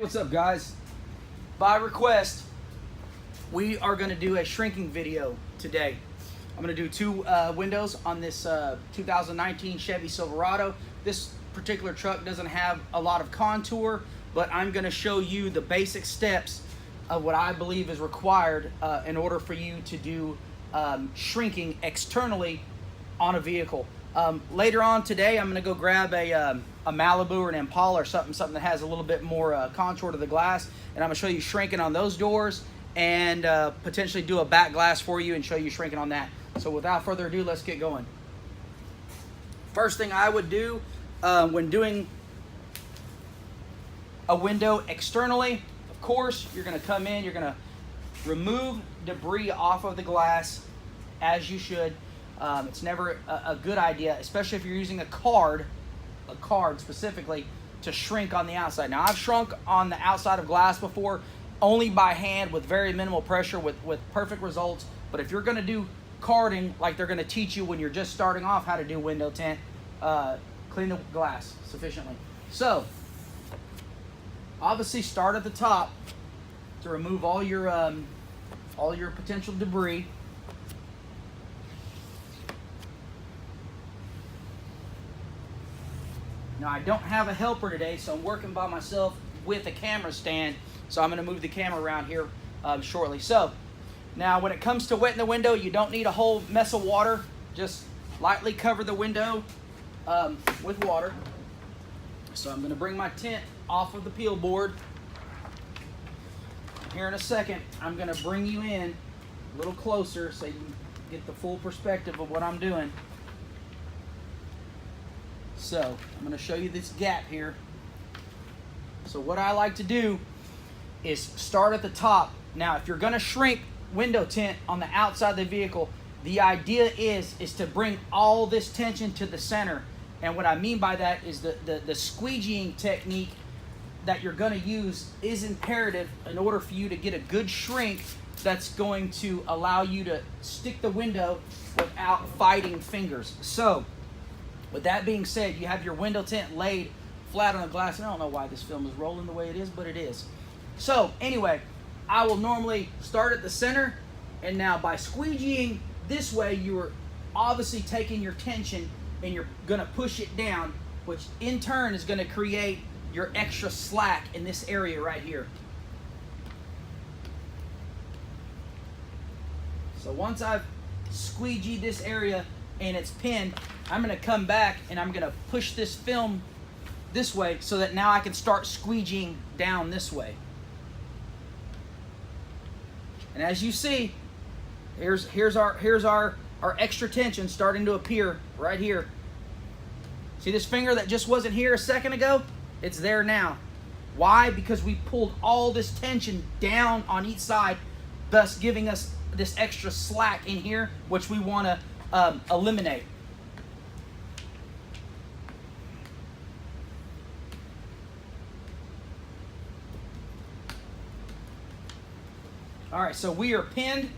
What's up, guys? By request, we are going to do a shrinking video today. I'm going to do two windows on this 2019 Chevy Silverado. This particular truck doesn't have a lot of contour, but I'm going to show you the basic steps of what I believe is required in order for you to do shrinking externally on a vehicle. Later on today, I'm going to go grab a Malibu or an Impala or something that has a little bit more contour to the glass, and I'm going to show you shrinking on those doors and potentially do a back glass for you and show you shrinking on that. So without further ado, let's get going. First thing I would do when doing a window externally, of course, you're going to come in, you're going to remove debris off of the glass as you should. It's never a good idea, especially if you're using a card specifically, to shrink on the outside. Now, I've shrunk on the outside of glass before, only by hand with very minimal pressure with perfect results. But if you're going to do carding like they're going to teach you when you're just starting off how to do window tint, clean the glass sufficiently. So, obviously start at the top to remove all your potential debris. Now, I don't have a helper today, so I'm working by myself with a camera stand. So I'm going to move the camera around here shortly. So now when it comes to wetting the window, you don't need a whole mess of water. Just lightly cover the window with water. So I'm going to bring my tint off of the peel board. Here in a second, I'm going to bring you in a little closer so you can get the full perspective of what I'm doing. So I'm going to show you this gap here. So what I like to do is start at the top. Now, if you're going to shrink window tint on the outside of the vehicle, the idea is to bring all this tension to the center. And what I mean by that is the squeegeeing technique that you're going to use is imperative in order for you to get a good shrink that's going to allow you to stick the window without fighting fingers. So with that being said, you have your window tint laid flat on the glass. And I don't know why this film is rolling the way it is, but it is. So anyway, I will normally start at the center, and now by squeegeeing this way, you're obviously taking your tension and you're gonna push it down, which in turn is gonna create your extra slack in this area right here. So once I've squeegeed this area and it's pinned, I'm going to come back and I'm going to push this film this way so that now I can start squeegeeing down this way. And as you see, here's our extra tension starting to appear right here. See this finger that just wasn't here a second ago? It's there now. Why? Because we pulled all this tension down on each side, thus giving us this extra slack in here, which we want to eliminate. All right, so we are pinned,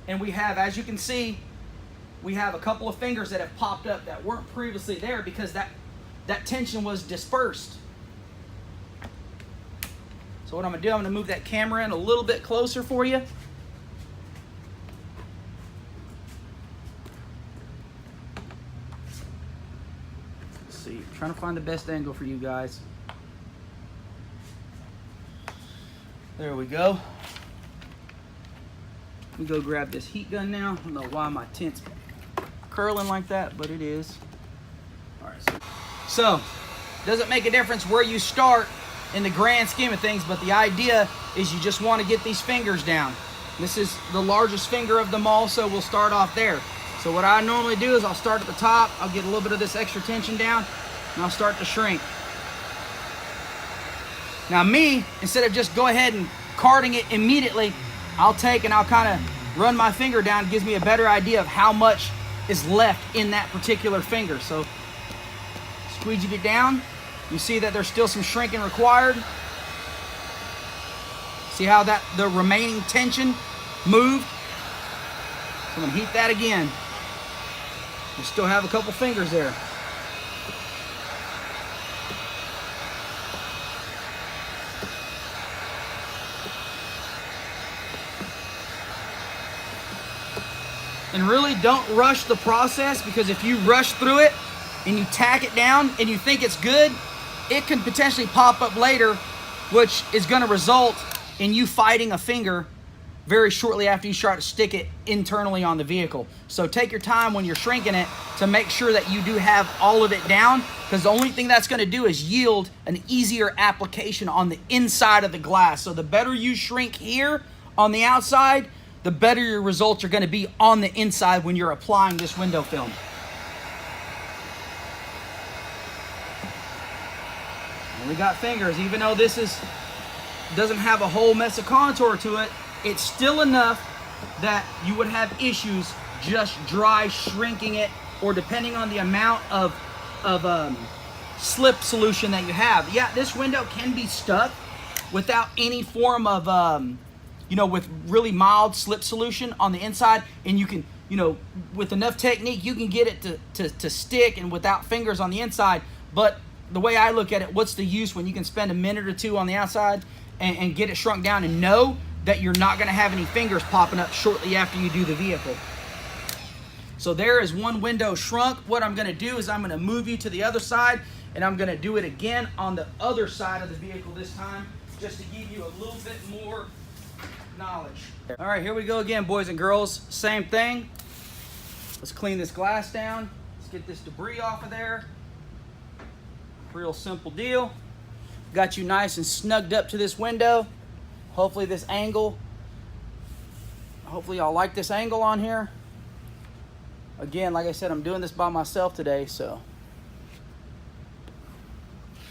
and we have, as you can see, we have a couple of fingers that have popped up that weren't previously there because that tension was dispersed. So what I'm gonna do, I'm gonna move that camera in a little bit closer for you. Let's see, I'm trying to find the best angle for you guys. There we go. Let me go grab this heat gun now. I don't know why my tint's curling like that, but it is. All right, so doesn't make a difference where you start in the grand scheme of things, but the idea is you just want to get these fingers down. This is the largest finger of them all, so we'll start off there. So what I normally do is I'll start at the top, I'll get a little bit of this extra tension down, and I'll start to shrink. Now me, instead of just go ahead and carding it immediately, I'll take and I'll kind of run my finger down. It gives me a better idea of how much is left in that particular finger. So squeegee it down. You see that there's still some shrinking required. See how that the remaining tension moved? So I'm going to heat that again. We still have a couple fingers there. And really don't rush the process, because if you rush through it and you tack it down and you think it's good, it can potentially pop up later, which is going to result in you fighting a finger very shortly after you try to stick it internally on the vehicle. So take your time when you're shrinking it to make sure that you do have all of it down, because the only thing that's going to do is yield an easier application on the inside of the glass. So the better you shrink here on the outside, the better your results are going to be on the inside when you're applying this window film. And we got fingers. Even though this doesn't have a whole mess of contour to it, it's still enough that you would have issues just dry shrinking it, or depending on the amount of slip solution that you have. Yeah, this window can be stuck without any form of with really mild slip solution on the inside, and you can, with enough technique, you can get it to stick and without fingers on the inside. But the way I look at it, what's the use when you can spend a minute or two on the outside and get it shrunk down and know that you're not going to have any fingers popping up shortly after you do the vehicle. So there is one window shrunk. What I'm going to do is I'm going to move you to the other side, and I'm going to do it again on the other side of the vehicle this time, just to give you a little bit more knowledge. All right, here we go again, boys and girls. Same thing. Let's clean this glass down. Let's get this debris off of there. Real simple deal. Got you nice and snugged up to this window. Hopefully this angle, hopefully y'all like this angle on here. Again, like I said, I'm doing this by myself today, so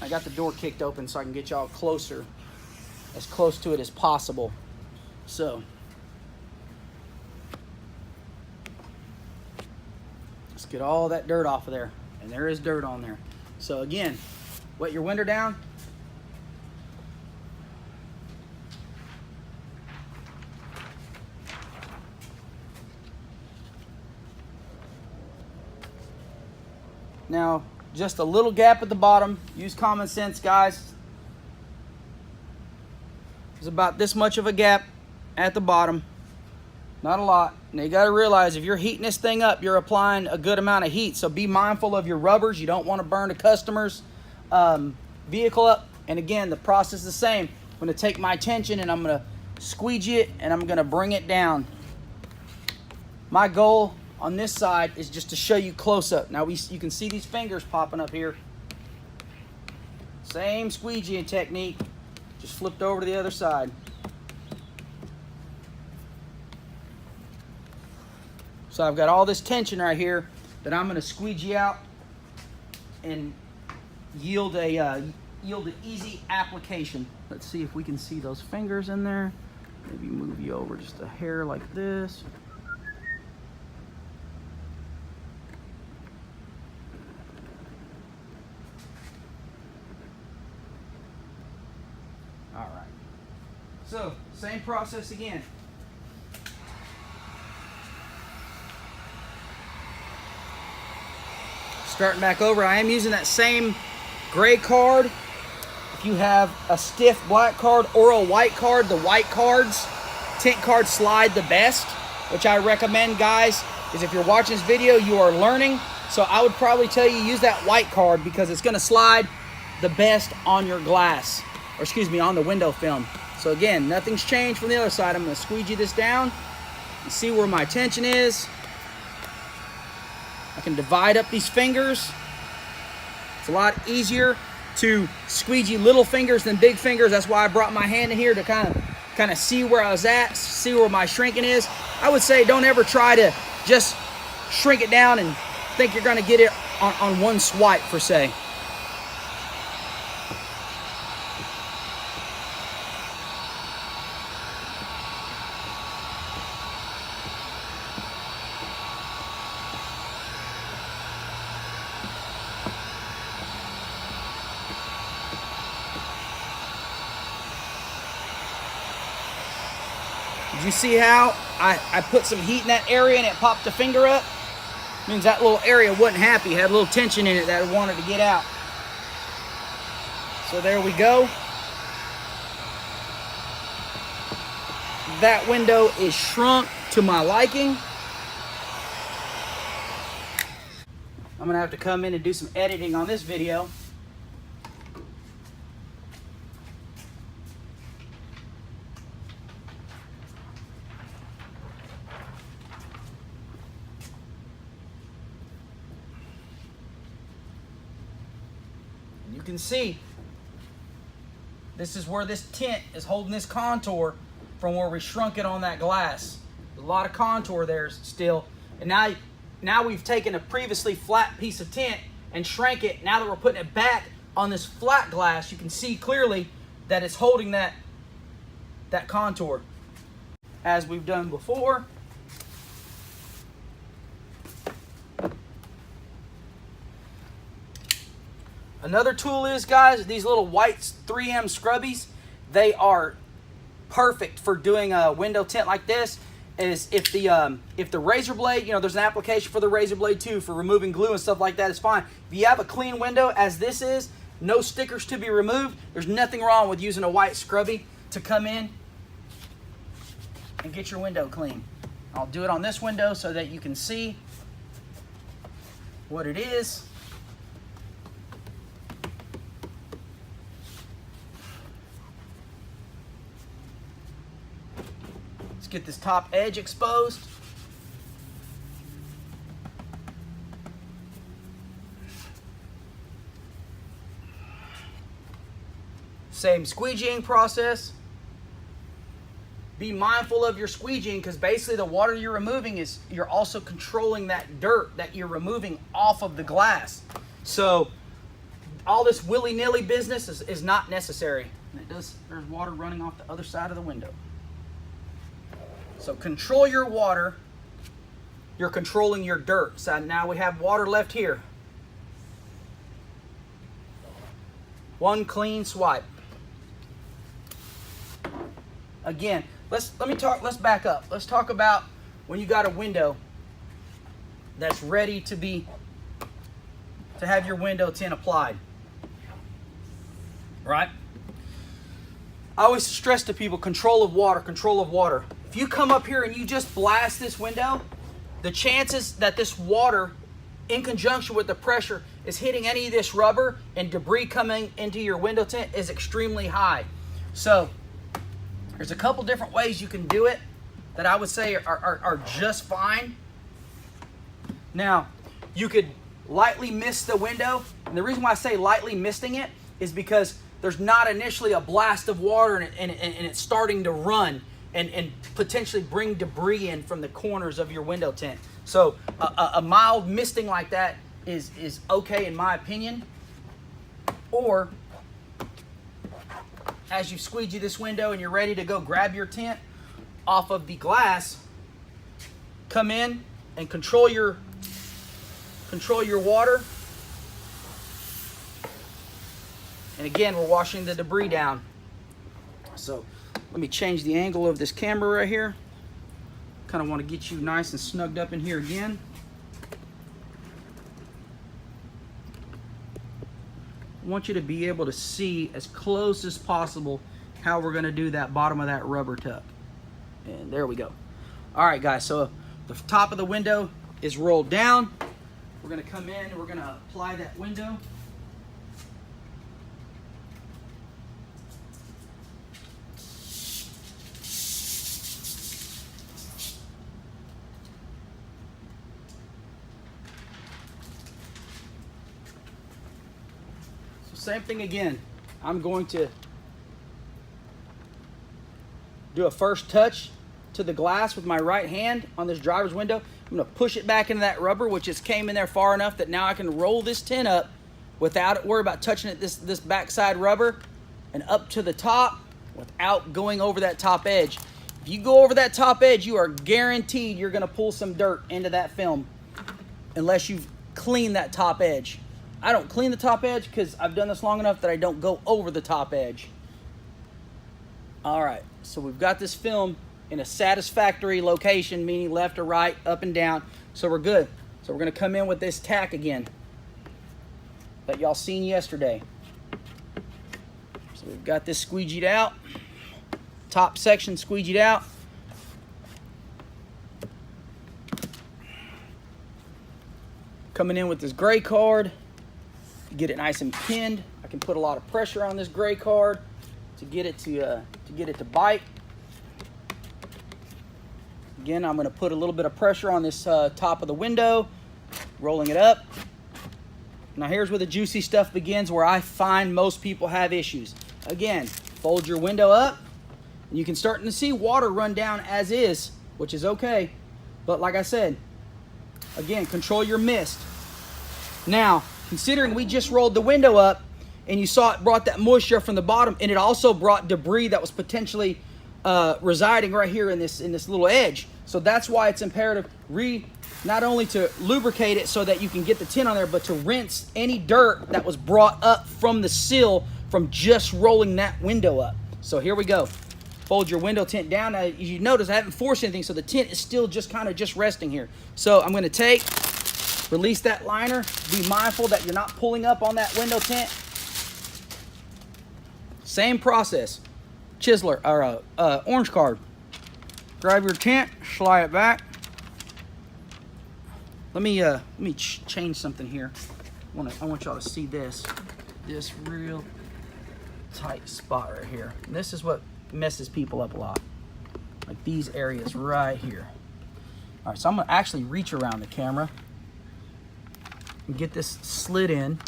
I got the door kicked open so I can get y'all closer, as close to it as possible. So let's get all that dirt off of there, and there is dirt on there. So again, wet your window down. Now, just a little gap at the bottom. Use common sense, guys. There's about this much of a gap at the bottom. Not a lot. Now, you got to realize if you're heating this thing up, you're applying a good amount of heat. So be mindful of your rubbers. You don't want to burn the customer's vehicle up. And again, the process is the same. I'm going to take my tension and I'm going to squeegee it and I'm going to bring it down. My goal on this side is just to show you close up. Now you can see these fingers popping up here. Same squeegeeing technique, just flipped over to the other side. So I've got all this tension right here that I'm going to squeegee out and yield an easy application. Let's see if we can see those fingers in there. Maybe move you over just a hair like this. All right. So, same process again. Starting back over, I am using that same gray card. If you have a stiff black card or a white card, the white cards, tint cards slide the best, which I recommend, guys, is if you're watching this video, you are learning. So I would probably tell you use that white card because it's going to slide the best on your glass, or excuse me, on the window film. So again, nothing's changed from the other side. I'm going to squeegee this down and see where my tension is. I can divide up these fingers. It's a lot easier to squeegee little fingers than big fingers. That's why I brought my hand in here to kind of see where I was at, see where my shrinking is. I would say don't ever try to just shrink it down and think you're going to get it on one swipe, per se. Did you see how I put some heat in that area and it popped the finger up? Means that little area wasn't happy, had a little tension in it that it wanted to get out. So there we go. That window is shrunk to my liking. I'm gonna have to come in and do some editing on this video. And you can see this is where this tint is holding this contour from where we shrunk it on that glass. A lot of contour there still. And now we've taken a previously flat piece of tint and shrank it. Now that we're putting it back on this flat glass, you can see clearly that it's holding that contour. As we've done before. Another tool is, guys, these little white 3M scrubbies. They are perfect for doing a window tint like this. Is if the razor blade, you know, there's an application for the razor blade too for removing glue and stuff like that. It's fine. If you have a clean window, as this is, no stickers to be removed, there's nothing wrong with using a white scrubby to come in and get your window clean. I'll do it on this window so that you can see what it is. Let's get this top edge exposed. Same squeegeeing process. Be mindful of your squeegeeing, because basically the water you're removing is, you're also controlling that dirt that you're removing off of the glass. So all this willy-nilly business is not necessary. And there's water running off the other side of the window. So control your water. You're controlling your dirt. So now we have water left here. One clean swipe. Again, let's back up. Let's talk about when you got a window that's ready to have your window tint applied. Right? I always stress to people, control of water, control of water. If you come up here and you just blast this window, the chances that this water, in conjunction with the pressure, is hitting any of this rubber and debris coming into your window tint is extremely high. So there's a couple different ways you can do it that I would say are just fine. Now, you could lightly mist the window. And the reason why I say lightly misting it is because there's not initially a blast of water and it's starting to run and potentially bring debris in from the corners of your window tint. So a mild misting like that is okay in my opinion. Or as you squeegee this window and you're ready to go grab your tint off of the glass, come in and control your water. And again, we're washing the debris down. So let me change the angle of this camera right here. Kind of want to get you nice and snugged up in here again. I want you to be able to see as close as possible how we're going to do that bottom of that rubber tuck. And there we go. All right, guys, so the top of the window is rolled down. We're going to come in and we're going to apply that window. Same thing again. I'm going to do a first touch to the glass with my right hand on this driver's window. I'm going to push it back into that rubber, which just came in there far enough that now I can roll this tint up without worry about touching it, this backside rubber, and up to the top without going over that top edge. If you go over that top edge, you are guaranteed you're going to pull some dirt into that film unless you've cleaned that top edge. I don't clean the top edge because I've done this long enough that I don't go over the top edge. All right, so we've got this film in a satisfactory location, meaning left or right, up and down, so we're good. So we're going to come in with this tack again that y'all seen yesterday. So we've got this squeegeed out, top section squeegeed out. Coming in with this gray card, get it nice and pinned. I can put a lot of pressure on this gray card to get it to bite. Again, I'm going to put a little bit of pressure on this top of the window, rolling it up. Now here's where the juicy stuff begins, where I find most people have issues. Again, fold your window up, and you can start to see water run down as is, which is okay. But like I said, again, control your mist. Now, considering we just rolled the window up, and you saw it brought that moisture from the bottom, and it also brought debris that was potentially residing right here in this little edge. So that's why it's imperative not only to lubricate it so that you can get the tint on there, but to rinse any dirt that was brought up from the sill from just rolling that window up. So here we go. Fold your window tint down. Now, you notice I haven't forced anything, so the tint is still just kind of just resting here. So I'm going to release that liner. Be mindful that you're not pulling up on that window tint. Same process. Chiseler or orange card. Grab your tint, slide it back. Let me change something here. I want y'all to see this real tight spot right here. And this is what messes people up a lot. Like these areas right here. All right, so I'm gonna actually reach around the camera and get this slid in.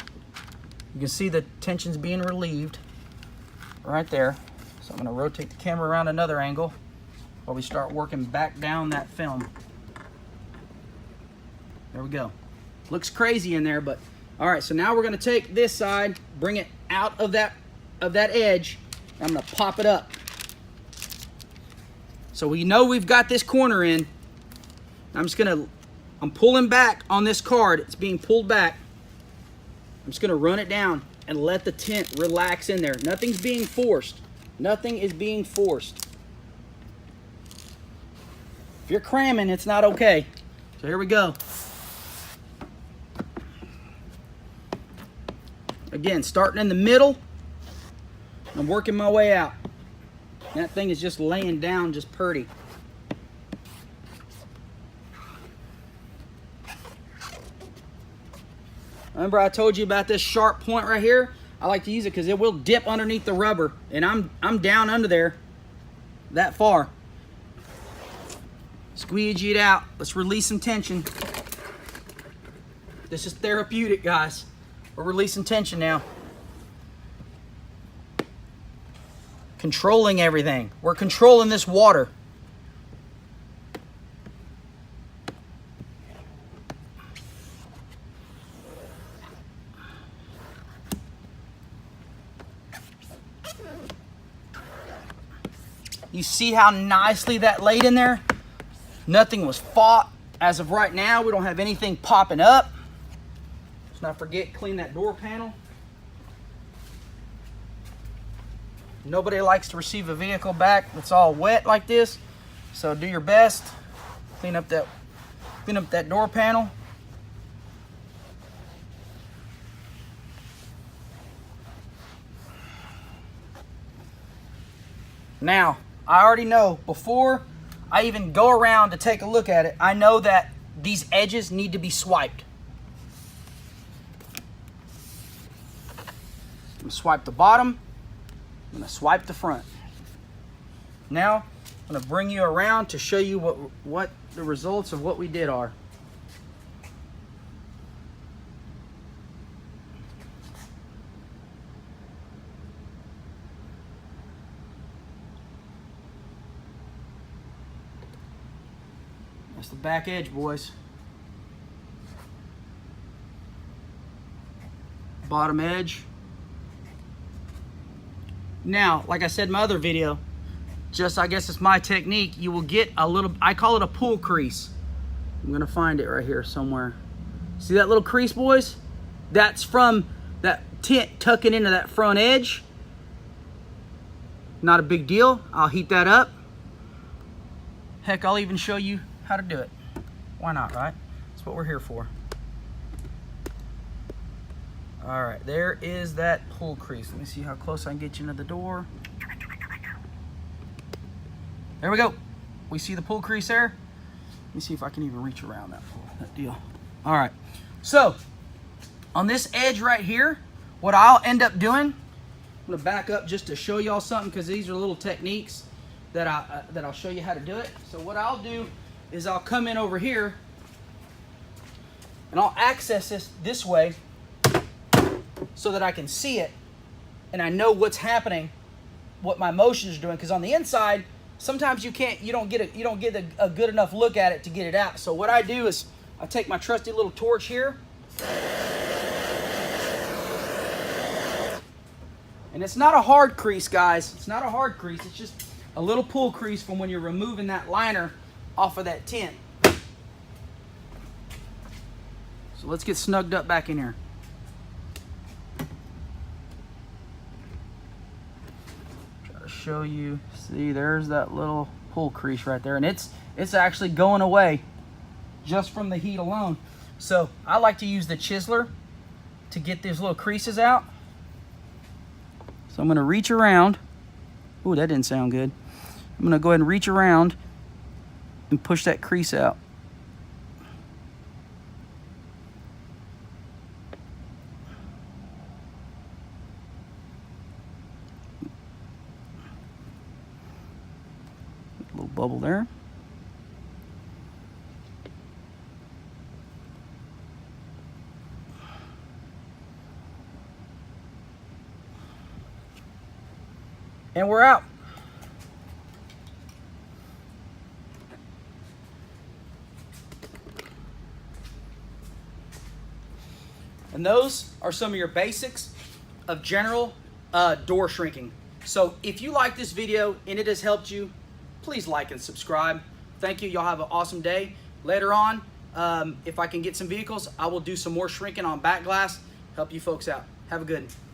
You can see the tension's being relieved right there. So I'm gonna rotate the camera around another angle while we start working back down that film. There we go. Looks crazy in there, but all right, so now we're gonna take this side, bring it out of that edge, and I'm gonna pop it up. So we know we've got this corner in. I'm pulling back on this card. It's being pulled back. I'm just gonna run it down and let the tint relax in there. Nothing's being forced. Nothing is being forced. If you're cramming, it's not okay. So here we go. Again, starting in the middle, I'm working my way out. That thing is just laying down just purty. Remember I told you about this sharp point right here? I like to use it because it will dip underneath the rubber, and I'm down under there that far. Squeegee it out. Let's release some tension. This is therapeutic, guys. We're releasing tension now. Controlling everything. We're controlling this water. You see how nicely that laid in there? Nothing was fought. As of right now, we don't have anything popping up. Let's not forget, clean that door panel. Nobody likes to receive a vehicle back that's all wet like this. So do your best. Clean up that door panel. Now, I already know before I even go around to take a look at it, I know that these edges need to be swiped. I'm going to swipe the bottom. I'm going to swipe the front. Now, I'm going to bring you around to show you what the results of what we did are. That's the back edge, boys. Bottom edge. Now, like I said in my other video, just I guess it's my technique, you will get a little, I call it a pull crease. I'm gonna find it right here somewhere. See that little crease, boys? That's from that tint tucking into that front edge. Not a big deal. I'll heat that up. Heck, I'll even show you how to do it. Why not, right? That's what we're here for. All right, there is that pull crease. Let me see how close I can get you into the door. There we go. We see the pull crease there. Let me see if I can even reach around that deal. All right, So on this edge right here, what I'll end up doing, I'm gonna back up just to show y'all something, because these are little techniques that I'll show you how to do it. So what I'll do is I'll come in over here and I'll access this way so that I can see it and I know what's happening, what my motions are doing. Because on the inside, sometimes you don't get a good enough look at it to get it out. So what I do is I take my trusty little torch here, and it's not a hard crease, guys. It's not a hard crease. It's just a little pull crease from when you're removing that liner off of that tint. So let's get snugged up back in here. Try to show you. See, there's that little pull crease right there, and it's actually going away just from the heat alone. So I like to use the chiseler to get these little creases out. So I'm going to reach around. Ooh, that didn't sound good. I'm going to go ahead and reach around and push that crease out. A little bubble there. And we're out. And those are some of your basics of general door shrinking. So if you like this video and it has helped you, please like and subscribe. Thank you. Y'all have an awesome day. Later on, if I can get some vehicles, I will do some more shrinking on back glass. Help you folks out. Have a good one.